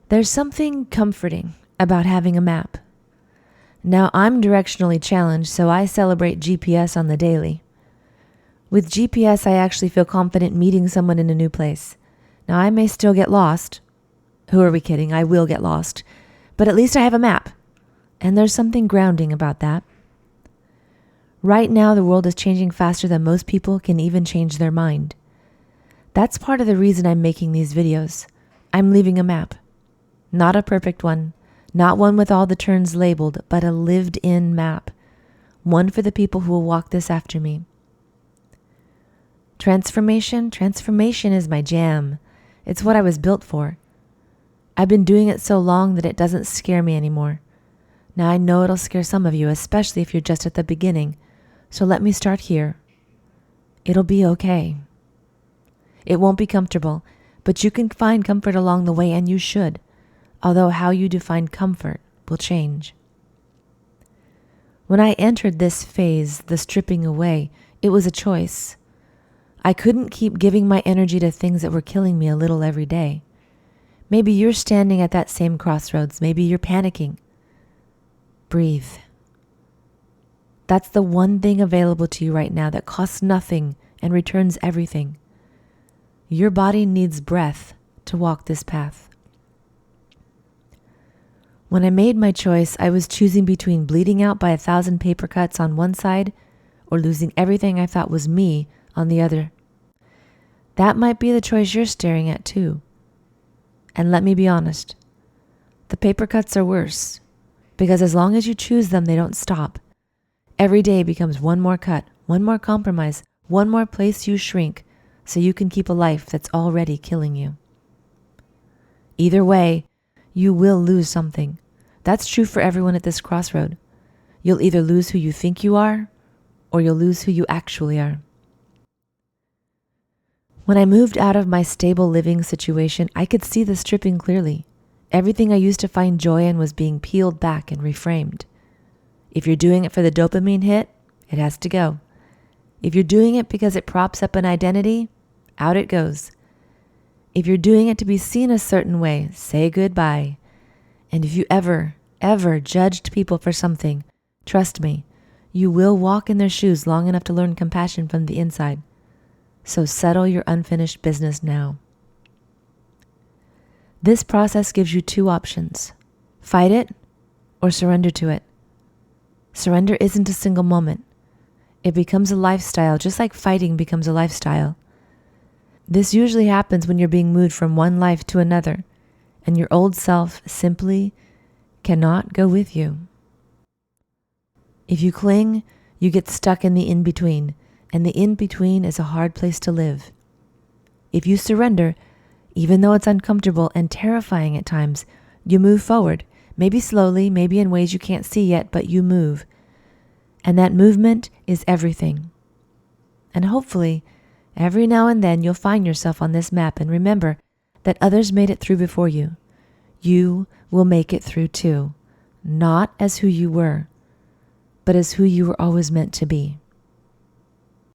There's something comforting about having a map. Now, I'm directionally challenged, so I celebrate GPS on the daily. With GPS, I actually feel confident meeting someone in a new place. Now, I may still get lost. Who are we kidding? I will get lost. But at least I have a map. And there's something grounding about that. Right now, the world is changing faster than most people can even change their mind. That's part of the reason I'm making these videos. I'm leaving a map. Not a perfect one. Not one with all the turns labeled, but a lived-in map. One for the people who will walk this after me. Transformation is my jam. It's what I was built for. I've been doing it so long that it doesn't scare me anymore. Now I know it'll scare some of you, especially if you're just at the beginning. So let me start here. It'll be okay. It won't be comfortable, but you can find comfort along the way, and you should. Although how you define comfort will change. When I entered this phase, the stripping away, it was a choice. I couldn't keep giving my energy to things that were killing me a little every day. Maybe you're standing at that same crossroads. Maybe you're panicking. Breathe. That's the one thing available to you right now that costs nothing and returns everything. Your body needs breath to walk this path. When I made my choice, I was choosing between bleeding out by 1,000 paper cuts on one side or losing everything I thought was me on the other. That might be the choice you're staring at too. And let me be honest, the paper cuts are worse because as long as you choose them, they don't stop. Every day becomes one more cut, one more compromise, one more place you shrink so you can keep a life that's already killing you. Either way, you will lose something. That's true for everyone at this crossroad. You'll either lose who you think you are, or you'll lose who you actually are. When I moved out of my stable living situation, I could see the stripping clearly. Everything I used to find joy in was being peeled back and reframed. If you're doing it for the dopamine hit, it has to go. If you're doing it because it props up an identity, out it goes. If you're doing it to be seen a certain way, say goodbye. And if you ever judged people for something, trust me, you will walk in their shoes long enough to learn compassion from the inside. So settle your unfinished business now. This process gives you two options. Fight it or surrender to it. Surrender isn't a single moment. It becomes a lifestyle, just like fighting becomes a lifestyle. This usually happens when you're being moved from one life to another, and your old self simply cannot go with you. If you cling, you get stuck in the in-between, and the in-between is a hard place to live. If you surrender, even though it's uncomfortable and terrifying at times, you move forward, maybe slowly, maybe in ways you can't see yet, but you move. And that movement is everything. And hopefully, every now and then you'll find yourself on this map and remember that others made it through before you. You will make it through too, not as who you were, but as who you were always meant to be.